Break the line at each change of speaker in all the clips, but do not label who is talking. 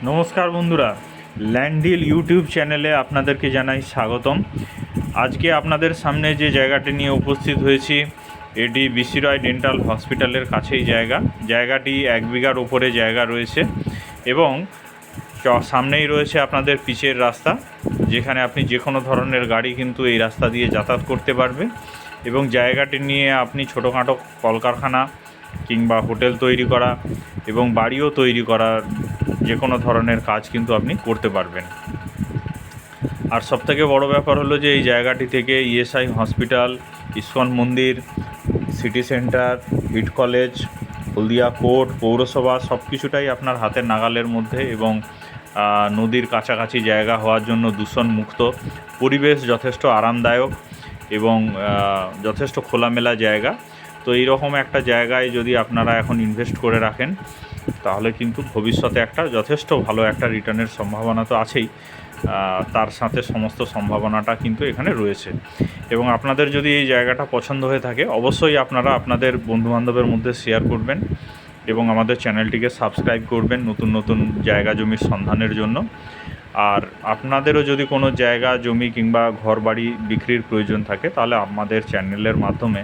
নমস্কার বন্ধুরা, ল্যান্ডডিল ইউটিউব চ্যানেলে আপনাদেরকে জানাই স্বাগতম। আজকে আপনাদের সামনে যে জায়গাটি নিয়ে উপস্থিত হয়েছি এটি বিসি রয় ডেন্টাল হসপিটালের কাছেই জায়গাটি 1 বিঘার উপরে জায়গা রয়েছে এবং সামনেই রয়েছে আপনাদের পিচের রাস্তা, যেখানে আপনি যে কোনো ধরনের গাড়ি কিন্তু এই রাস্তা দিয়ে যাতায়াত করতে পারবে এবং জায়গাটি নিয়ে আপনি ছোটোখাটো কলকারখানা কিংবা হোটেল তৈরি করা এবং বাড়িও তৈরি করার যে কোনো ধরনের কাজ কিন্তু আপনি করতে পারবেন। আর সবথেকে বড় ব্যাপার হলো যে এই জায়গাটি থেকে ইএসআই হসপিটাল, ইস্কন মন্দির, সিটি সেন্টার, হিট কলেজ, হলদিয়া কোর্ট, পৌরসভা সব কিছুটাই আপনার হাতের নাগালের মধ্যে এবং নদীর কাছাকাছি জায়গা হওয়ার জন্য দূষণমুক্ত পরিবেশ, যথেষ্ট আরামদায়ক এবং যথেষ্ট খোলামেলা জায়গা। তো এইরকম একটা জায়গায় যদি আপনারা এখন ইনভেস্ট করে রাখেন তাহলে কিন্তু ভবিষ্যতে একটা যথেষ্ট ভালো একটা রিটার্নের সম্ভাবনা তো আছেই, তার সাথে সমস্ত সম্ভাবনাটা কিন্তু এখানে রয়েছে। এবং আপনাদের যদি এই জায়গাটা পছন্দ হয়ে থাকে অবশ্যই আপনারা আপনাদের বন্ধুবান্ধবের মধ্যে শেয়ার করবেন এবং আমাদের চ্যানেলটিকে সাবস্ক্রাইব করবেন নতুন নতুন জায়গা জমির সন্ধানের জন্য। আর আপনাদেরও যদি কোনো জায়গা জমি কিংবা ঘরবাড়ি বিক্রির প্রয়োজন থাকে তাহলে আমাদের চ্যানেলের মাধ্যমে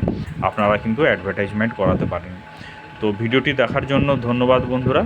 আপনারা কিন্তু অ্যাডভার্টাইজমেন্ট করাতে পারেন। তো ভিডিওটি দেখার জন্য ধন্যবাদ বন্ধুরা।